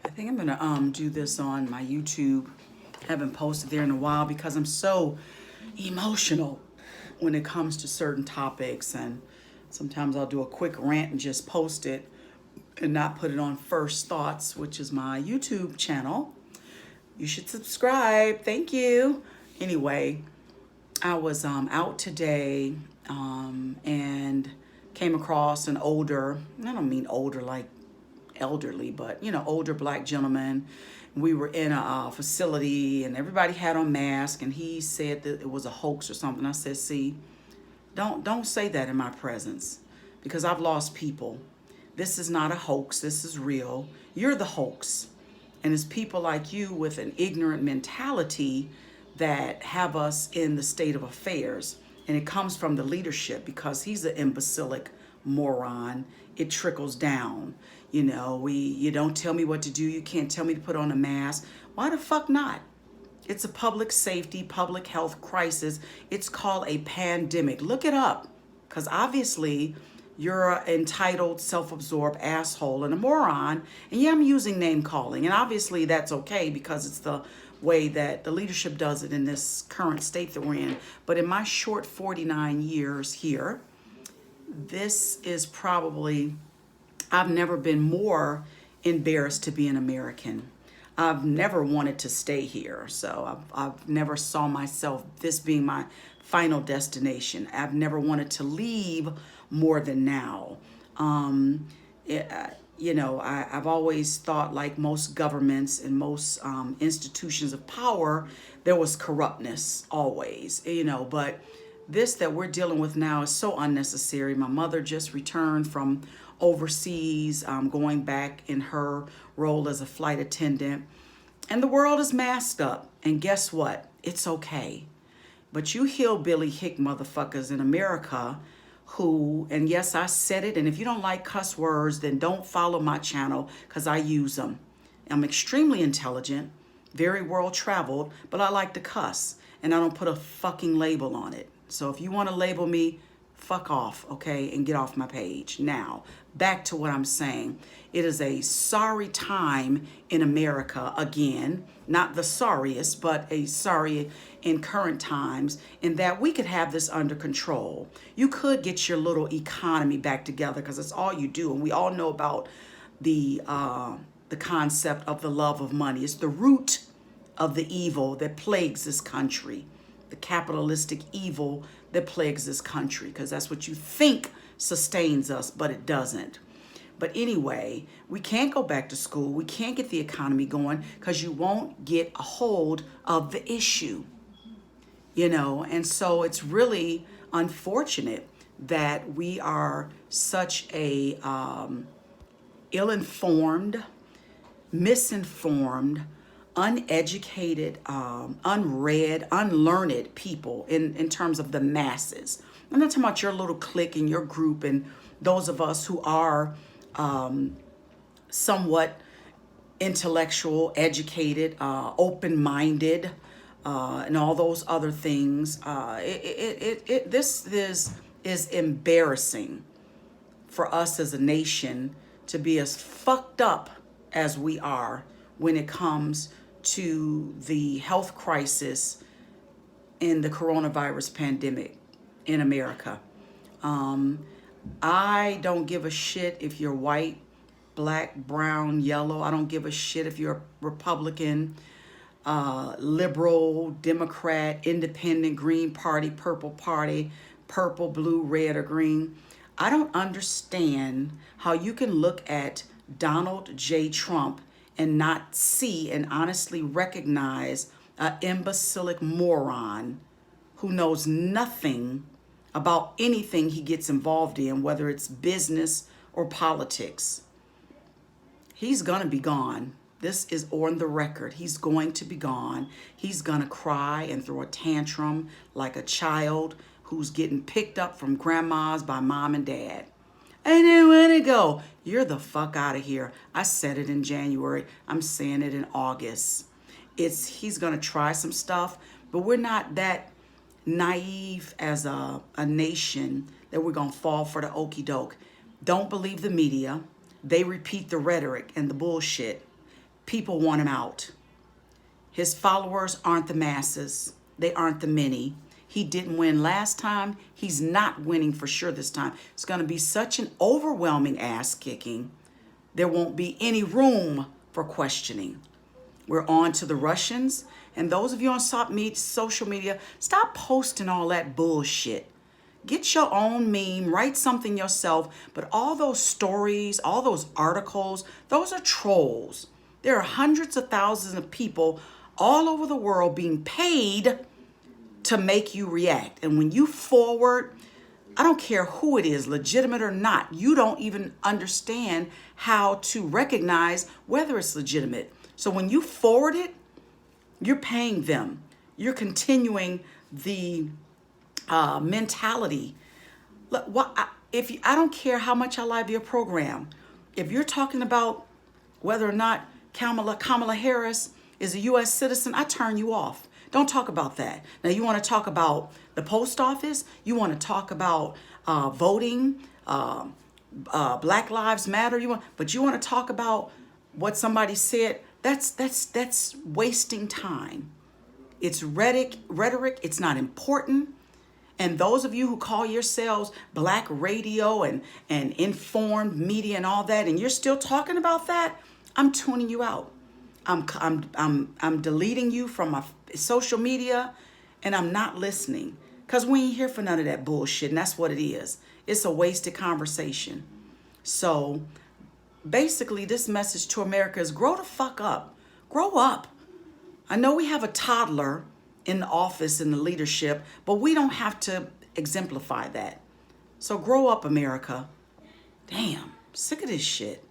I think I'm gonna do this on my YouTube. Haven't posted there in a while because I'm so emotional when it comes to certain topics, and sometimes I'll do a quick rant and just post it and not put it on First Thoughts, which is my YouTube channel. You should subscribe. Thank you. Anyway, I was out today and came across an older, I don't mean older like elderly, but older black gentleman. We were in a facility and everybody had on masks, and he said that it was a hoax or something. I said, see, don't say that in my presence, because I've lost people. This is not a hoax. This is real. You're the hoax. And it's people like you with an ignorant mentality that have us in the state of affairs. And it comes from the leadership, because he's an imbecilic moron. It trickles down. You don't tell me what to do. You can't tell me to put on a mask. Why the fuck not? It's a public safety, public health crisis. It's called a pandemic. Look it up, because obviously you're an entitled, self-absorbed asshole and a moron. And yeah, I'm using name calling. And obviously that's okay, because it's the way that the leadership does it in this current state that we're in. But in my short 49 years here, this is probably, I've never been more embarrassed to be an American. I've never wanted to stay here. So I've never saw myself, this being my final destination. I've never wanted to leave more than now. I've always thought, like most governments and most institutions of power, there was corruptness always, but this that we're dealing with now is so unnecessary. My mother just returned from overseas, going back in her role as a flight attendant, and the world is masked up. And guess what? It's okay. But you hillbilly hick motherfuckers in America who, and yes, I said it, and if you don't like cuss words, then don't follow my channel, because I use them. I'm extremely intelligent, very world traveled, but I like to cuss, and I don't put a fucking label on it. So if you want to label me, fuck off, okay, and get off my page. Now, back to what I'm saying. It is a sorry time in America again, not the sorriest, but a sorry in current times, in that we could have this under control. You could get your little economy back together, because that's all you do. And we all know about the concept of the love of money. It's the root of the evil that plagues this country, the capitalistic evil that plagues this country, because that's what you think sustains us, but it doesn't. But anyway, we can't go back to school. We can't get the economy going, because you won't get a hold of the issue, and so it's really unfortunate that we are such a ill-informed, misinformed, uneducated, unread, unlearned people in terms of the masses. I'm not talking about your little clique and your group and those of us who are somewhat intellectual, educated, open-minded, and all those other things. This is embarrassing for us as a nation to be as fucked up as we are when it comes to the health crisis in the coronavirus pandemic in America. I don't give a shit if you're white, black, brown, yellow. I don't give a shit if you're Republican, liberal, Democrat, independent, Green Party, purple, blue, red, or green. I don't understand how you can look at Donald J. Trump and not see and honestly recognize an imbecilic moron who knows nothing about anything he gets involved in, whether it's business or politics. He's gonna be gone. This is on the record. He's going to be gone. He's gonna cry and throw a tantrum like a child who's getting picked up from grandma's by mom and dad. I didn't want to go. You're the fuck out of here. I said it in January. I'm saying it in August. He's gonna try some stuff, but we're not that naive as a nation that we're gonna fall for the okey doke. Don't believe the media. They repeat the rhetoric and the bullshit. people want him out. His followers aren't the masses. They aren't the many. He didn't win last time. He's not winning for sure this time. It's going to be such an overwhelming ass kicking. There won't be any room for questioning. We're on to the Russians. And those of you on social media, stop posting all that bullshit. Get your own meme, write something yourself. But all those stories, all those articles, those are trolls. There are hundreds of thousands of people all over the world being paid to make you react. And when you forward, I don't care who it is, legitimate or not, you don't even understand how to recognize whether it's legitimate. So when you forward it, you're paying them. You're continuing the mentality. I don't care how much I like your program. If you're talking about whether or not Kamala Harris is a U.S. citizen, I turn you off. Don't talk about that. Now, you want to talk about the post office? You want to talk about voting, Black Lives Matter? But you want to talk about what somebody said? That's wasting time. It's rhetoric. It's not important. And those of you who call yourselves Black radio and informed media and all that, and you're still talking about that, I'm tuning you out. I'm deleting you from my social media, and I'm not listening, because we ain't here for none of that bullshit, and that's what it is. It's a wasted conversation. So basically, this message to America is grow the fuck up. Grow up. I know we have a toddler in the office, in the leadership, but we don't have to exemplify that. So grow up, America. Damn, sick of this shit.